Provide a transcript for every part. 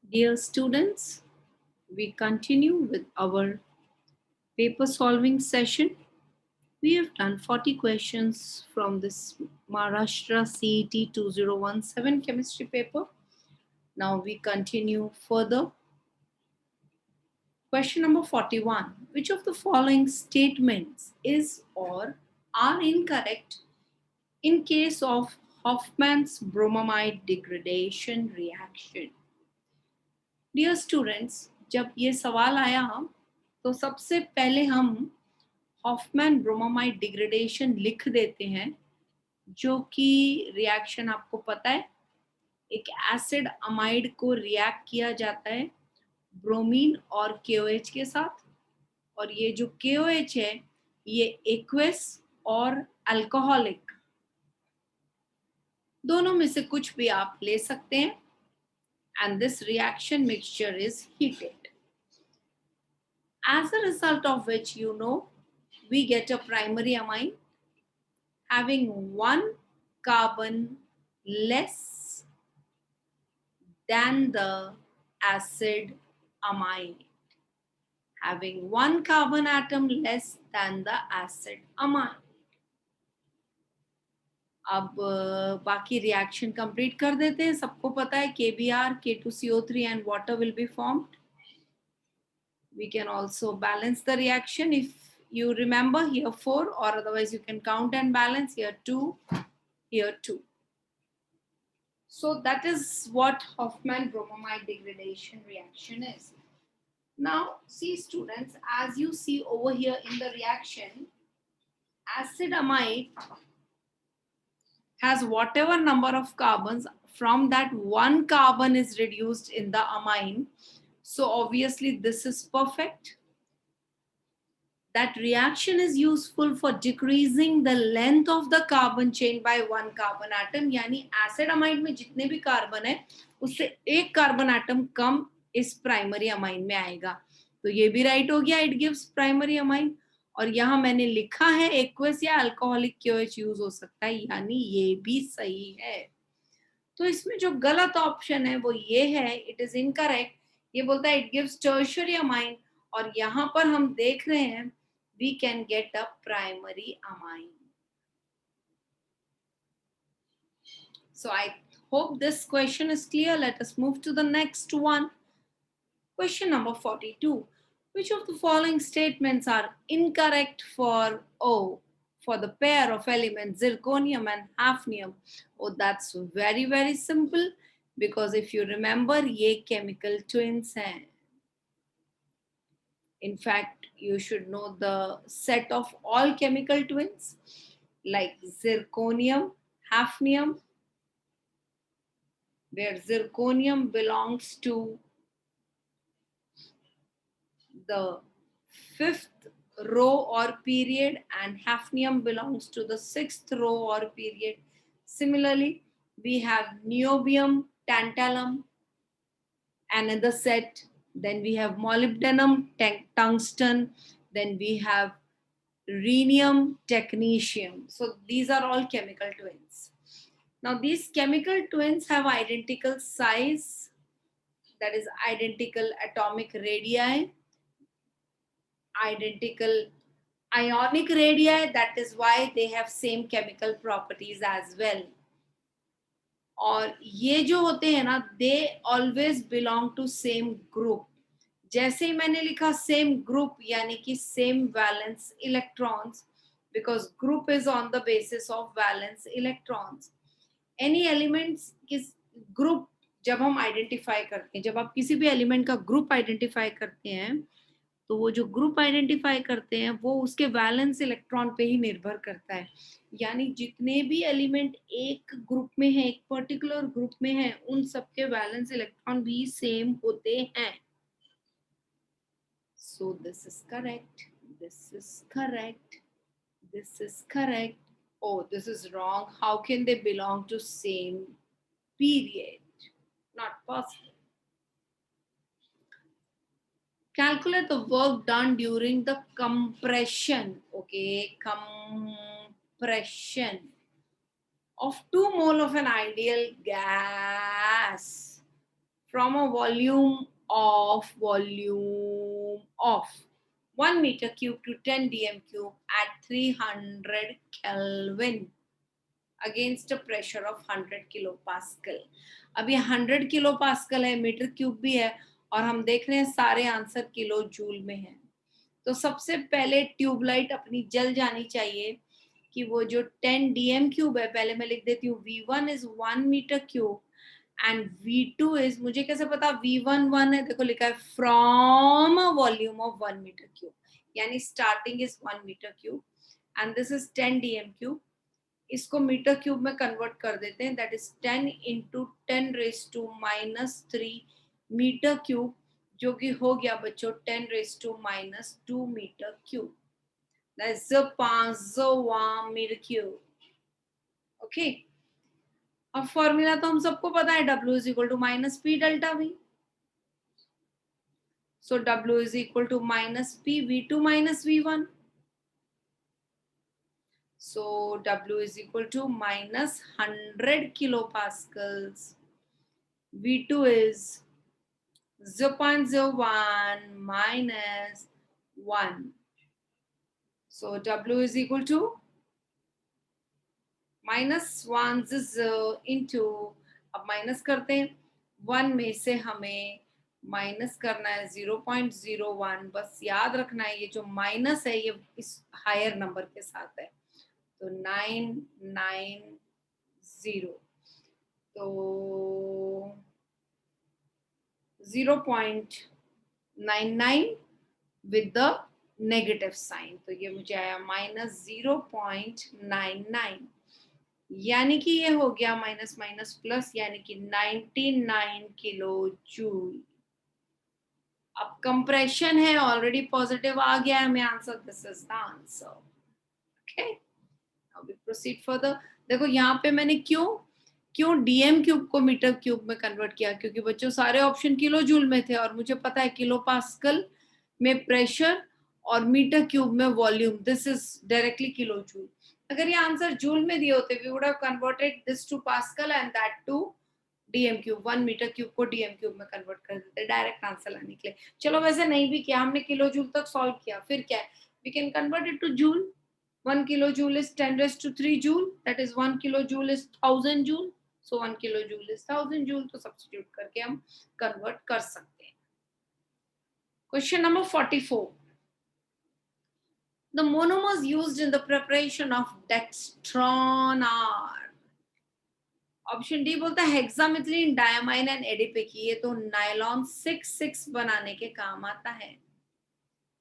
Dear students, we continue with our paper solving session. We have done 40 questions from this Maharashtra CET 2017 chemistry paper. Now we continue further. Question number 41. Which of the following statements is or are incorrect in case of Hoffman's bromamide degradation reaction? Dear students, जब ये सवाल आया तो सबसे पहले हम Hofmann bromamide degradation लिख देते हैं, जो कि रिएक्शन आपको पता है, एक एसिड अमाइड को रिएक्ट किया जाता है ब्रोमीन और KOH के साथ। और ये जो KOH है ये एक्वस और अल्कोहलिक दोनों में से कुछ भी आप ले सकते हैं। And this reaction mixture is heated, as a result of which we get a primary amine having one carbon less than the acid amide, having one carbon atom less than the acid amide. अब बाकी reaction complete कर देते हैं। सबको पता है KBr, K2CO3 and water will be formed. We can also balance the reaction if you remember, here 4, or otherwise you can count and balance, here 2, here 2. So that is what Hoffman bromamide degradation reaction is. Now see students, as you see over here in the reaction, acid amide has whatever number of carbons, from that one carbon is reduced in the amine. So obviously this is perfect. That reaction is useful for decreasing the length of the carbon chain by one carbon atom. यानी acid amide में जितने भी carbon है उससे एक carbon atom कम इस primary amine में आएगा। तो ये भी राइट हो गया, इट गिव्स प्राइमरी अमाइन। और यहाँ मैंने लिखा है एक्वस या अल्कोहलिक KOH यूज हो सकता है, यानी ये भी सही है। तो इसमें जो गलत ऑप्शन है वो ये है, इट इज इनकरेक्ट। ये बोलता है इट गिव्स टर्शियरी अमाइन, और यहाँ पर हम देख रहे हैं we can get a primary amine. So I hope this question is clear. Let us move to the next one. Question number 42. Which of the following statements are incorrect for for the pair of elements zirconium and hafnium? Oh, that's very, very simple, because if you remember, ye chemical twins hain. In fact, you should know the set of all chemical twins like zirconium, hafnium, where zirconium belongs to the 5th row or period and hafnium belongs to the 6th row or period. Similarly, we have niobium, tantalum, another set. Then we have molybdenum, tungsten. Then we have rhenium, technetium. So these are all chemical twins. Now these chemical twins have identical size, that is identical atomic radii, identical ionic radii, that is why they have same chemical properties as well. और ये जो होते हैं ना, they always belong to same group. जैसे ही मैंने लिखा same group, यानी कि same valence electrons, because group is on the basis of valence electrons. Any elements की ग्रुप जब हम आइडेंटिफाई करते हैं, जब आप किसी भी एलिमेंट का ग्रुप आइडेंटिफाई करते हैं, तो वो जो ग्रुप आइडेंटिफाई करते हैं वो उसके वैलेंस इलेक्ट्रॉन पे ही निर्भर करता है। यानी जितने भी एलिमेंट एक ग्रुप में है, एक पर्टिकुलर ग्रुप में है, उन सबके वैलेंस इलेक्ट्रॉन भी सेम होते हैं। So this is correct, this is correct, this is correct. Oh, this is wrong. How can they belong to same period? Not possible. Calculate the work done during the compression, okay, compression of 2 mole of an ideal gas from a volume of 1 meter cube to 10 dm cube at 300 Kelvin against a pressure of 100 kilopascal. अब ये 100 kilopascal है, metre cube भी है, और हम देख रहे हैं सारे आंसर किलो जूल में है. तो सबसे पहले ट्यूबलाइट अपनी जल जानी चाहिए कि वो जो 10 dm क्यूब है, पहले मैं लिख देती हूँ V1 is 1 meter cube and V2 is, मुझे कैसे पता V1 1 है, देखो लिखा है from a volume of 1 meter cube, यानी starting is 1 meter cube and this is 10 dm cube. इसको मीटर क्यूब में कन्वर्ट कर देते हैं, that is 10 into 10⁻³ metre cube, जो कि हो गया बच्चों 10⁻² metre cube. That's the 500 metre cube. Okay, अब फॉर्मूला तो हम सबको पता है, W is equal to minus P delta V. So W is equal to minus P V2 minus V1. So W is equal to minus 100 kilopascals. V2 is 0.01 minus 1. So W is equal to minus 1 into, अब minus करते हैं, 1 में से हमें minus करना है 0.01. बस याद रखना है ये जो माइनस है ये इस हायर नंबर के साथ है, तो 990, तो 0.99 with the negative sign, तो ये मुझे आया माइनस 0.99, यानी कि ये हो गया माइनस माइनस प्लस, यानी कि 99 किलो जूल. अब कंप्रेशन है, ऑलरेडी पॉजिटिव आ गया है, मैं answer, this is the answer. Okay, now we proceed further. देखो यहाँ पे मैंने क्यों डीएम क्यूब को मीटर क्यूब में कन्वर्ट किया, क्योंकि बच्चों सारे ऑप्शन किलो जूल में थे और मुझे पता है किलो पास्कल में प्रेशर और मीटर क्यूब में volume, this is directly kilo joule. अगर ये आंसर जूल में दिए होते, we would have converted this to pascal and that to dm cube. 1 metre cube को डीएम क्यूब में कन्वर्ट कर देते डायरेक्ट आंसर लाने के लिए. चलो वैसे नहीं भी किया, हमने किलो जूल तक सॉल्व किया, फिर क्या है, we can convert it to joule. 1 kilojoule is 10⁻³ joule, that is 1 kilojoule is 1000 joule, so 1 kilojoule is 1000 joule, तो सब्स्टिट्यूट करके हम कन्वर्ट कर सकते हैं. Question number 44. The monomers used in the preparation of dextran are, option D बोलता है हेक्सामिथिलीन, diamine and adipic. ये तो नायलॉन 6 बनाने के काम आता है.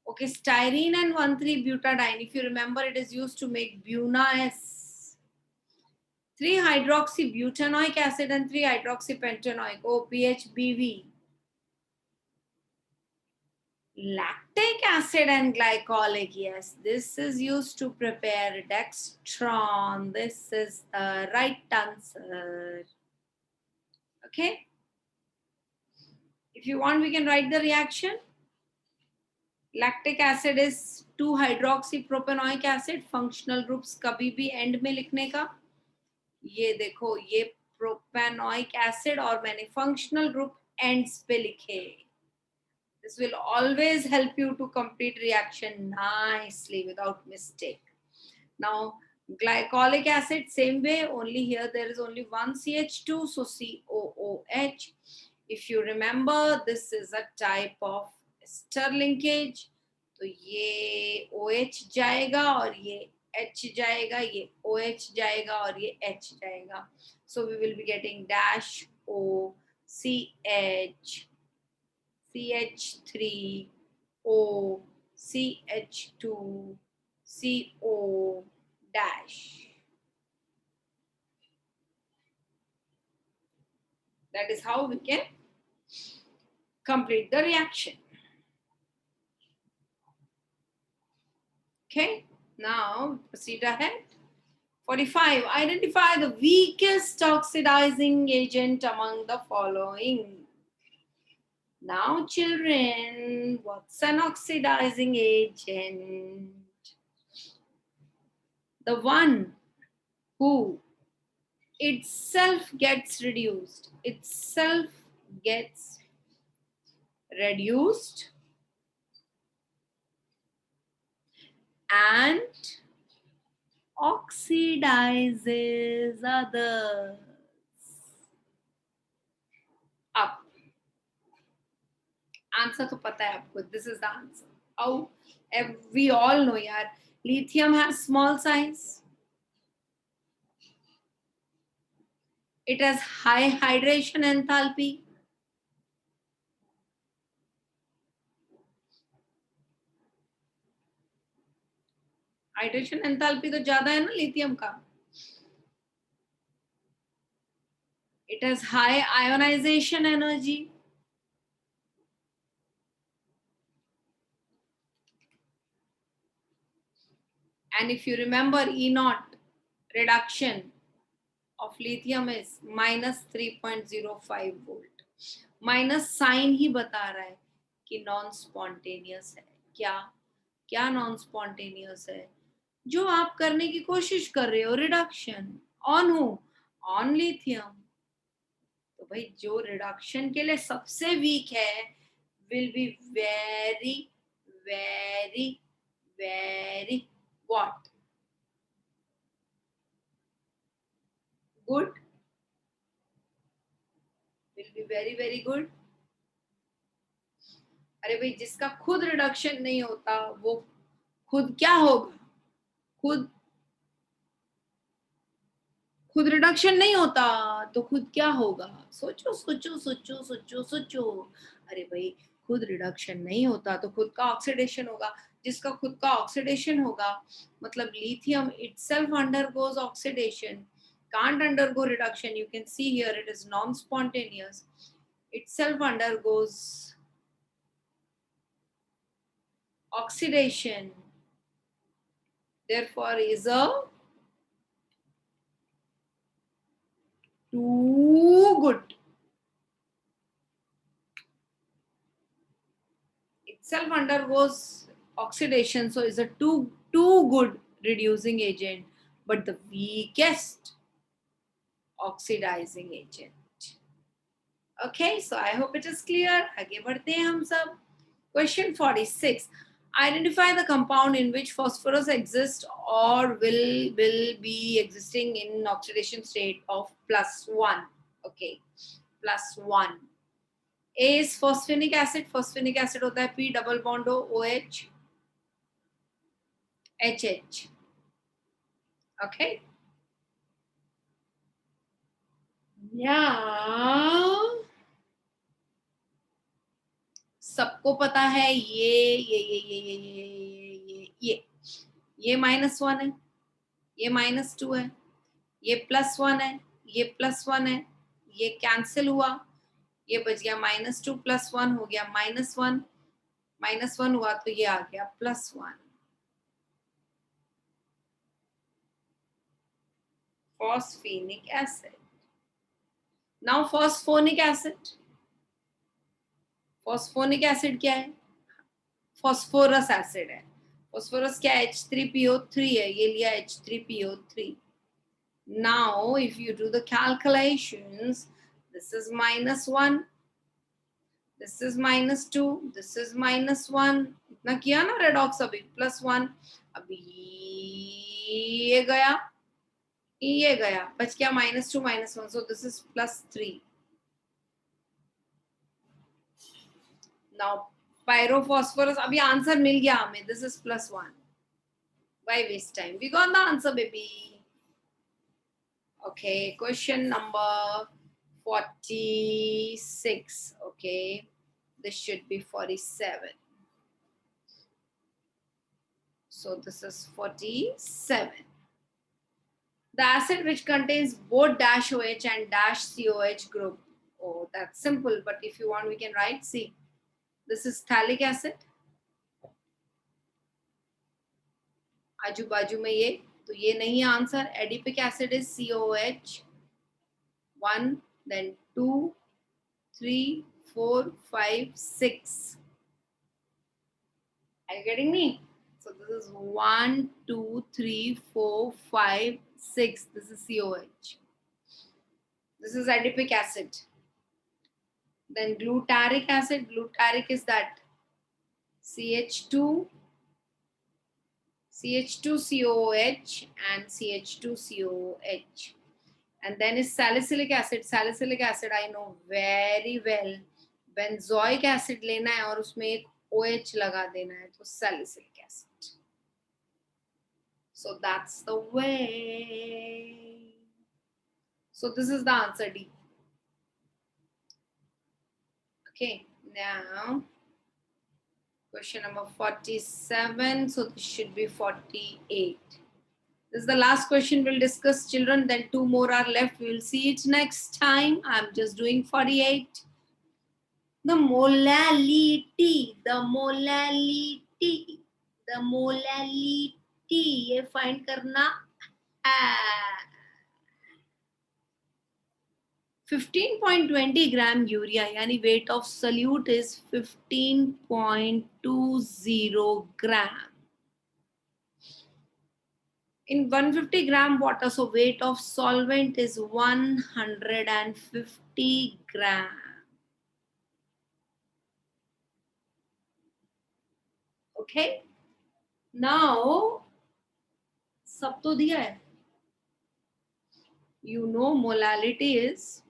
Okay, styrene and 1,3-butadiene. If you remember, it is used to make Buna-S. 3-hydroxybutanoic acid and 3-hydroxypentanoic, OPH-BV. Lactic acid and glycolic, yes. This is used to prepare dextran. This is the right answer. Okay. If you want, we can write the reaction. Lactic acid is 2-hydroxypropanoic acid. Functional groups कभी भी and में लिखने का, ये देखो ये propanoic acid और मैंने फंक्शनल ग्रुप एंड्स पे लिखे. This will always help you to complete reaction nicely without mistake. Now glycolic acid, same way, only here there is only one CH2, so COOH. If you remember, this is a type of ester linkage, तो ये OH जाएगा और ये H जाएगा, ये OH जाएगा और ये H जाएगा. So we will be getting dash O CH CH3 O CH2 CO dash. That is how we can complete the reaction. Okay, now proceed ahead. 45. Identify the weakest oxidizing agent among the following. Now, children, what's an oxidizing agent? The one who itself gets reduced, itself gets reduced and oxidizes others. अब answer तो पता है आपको, this is the answer. How we all know यार, lithium has small size, it has high hydration enthalpy, hydration enthalpy तो ज्यादा है ना लिथियम का. It has high ionization energy. And if you remember, E naught reduction of lithium is minus 3.05 volt. Minus sign ही बता रहा है कि नॉन स्पॉन्टेनियस है. क्या क्या नॉन स्पॉन्टेनियस है? जो आप करने की कोशिश कर रहे हो, रिडक्शन ऑन हो, ऑन लिथियम. तो भाई जो रिडक्शन के लिए सबसे वीक है will be very very very what, good, will be very very good. अरे भाई जिसका खुद रिडक्शन नहीं होता वो खुद क्या होगा? खुद रिडक्शन नहीं होता तो खुद क्या होगा? सोचो सोचो सोचो सोचो सोचो. अरे भाई खुद रिडक्शन नहीं होता तो खुद का ऑक्सीडेशन होगा. जिसका खुद का ऑक्सीडेशन होगा मतलब lithium itself undergoes oxidation, can't undergo reduction. You can see here it is non-spontaneous, itself undergoes oxidation, therefore is a too good. Itself undergoes oxidation, so is a too good reducing agent, but the weakest oxidizing agent. Okay, so I hope it is clear. आगे बढ़ते हैं हम सब. Question 46. Identify the compound in which phosphorus exists or will be existing in oxidation state of +1. Okay, +1. A is phosphenic acid. Phosphenic acid होता है P double bond OH HH. Okay. Yeah. सबको पता है ये -1 है, ये -2 है, ये +1 है, ये +1 है, ये कैंसिल हुआ, ये बच गया -2 +1 हो गया -1, -1 हुआ तो ये आ गया +1. Phosphenic acid. Now phosphonic acid. Phosphonic acid क्या है? Phosphorus acid है. Phosphorus क्या है? H3PO3 है. ये लिया H3PO3. Now if you do the calculations, this is -1, this is -2, this is -1. इतना किया ना redox अभी +1. अभी ये गया, ये गया, बच गया -2 -1. So this is +3. Now pyrophosphorus, अभी आंसर मिल गया हमें. This is +1. Why waste time? We got the answer, baby. Okay, question number 46. Okay, this should be 47. So this is 47. The acid which contains both -OH and -COH group. Oh, that's simple. But if you want, we can write. See, this is phthalic acid. आजू बाजू में ये, तो ये नहीं है answer. Adipic acid is COH. 1, then 2, 3, 4, 5, 6. Are you getting me? So this is 1, 2, 3, 4, 5, 6. This is COH. This is adipic acid. Then glutaric acid. Glutaric is that CH2, CH2COOH and CH2COOH. And then is salicylic acid. Salicylic acid I know very well. Benzoic acid लेना है और उसमें एक OH लगा देना है तो salicylic acid. So that's the way. So this is the answer D. Okay, now question number 47. So this should be 48. This is the last question we'll discuss, children. Then 2 more are left. We'll see it next time. I'm just doing 48. The molality, ये find करना है. 15.20 gram urea, yani weight of solute is 15.20 gram. In 150 gram water, so weight of solvent is 150 gram. Okay. Now, सब तो दिया है. You know molality is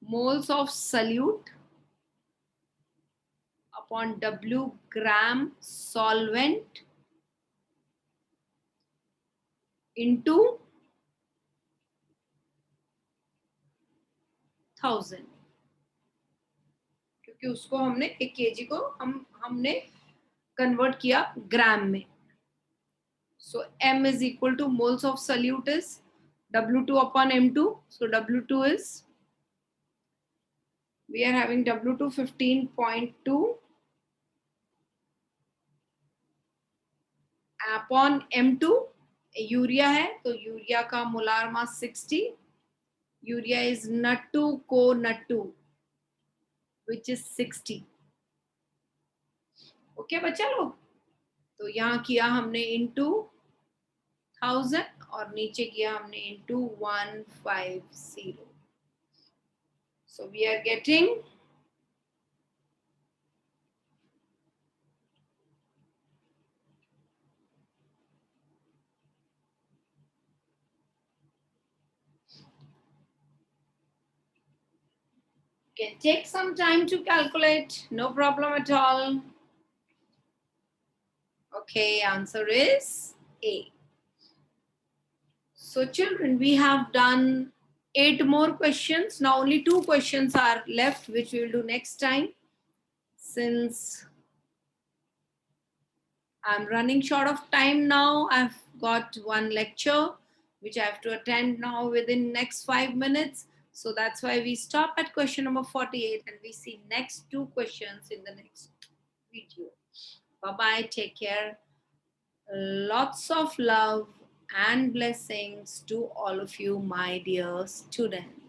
moles of solute upon W gram solvent into 1000. क्योंकि उसको हमने 1 kg को हमने convert किया ग्राम में. So M is equal to moles of solute is W2 upon M2. So W2 is, we are having W2 15.2 upon M2. Urea है तो urea का molar mass 60. Urea is N2 को N2 which is 60. ओके बच्चा लोग, तो यहाँ किया हमने into 1000 और नीचे किया हमने into 150. So we are getting can take some time to calculate, no problem at all. Okay, answer is A. So children, we have done 8 more questions. Now only 2 questions are left, which we will do next time. Since I'm running short of time now, I've got one lecture which I have to attend now within next 5 minutes. So that's why we stop at question number 48 and we see next 2 questions in the next video. Bye-bye, take care. Lots of love and blessings to all of you, my dear students.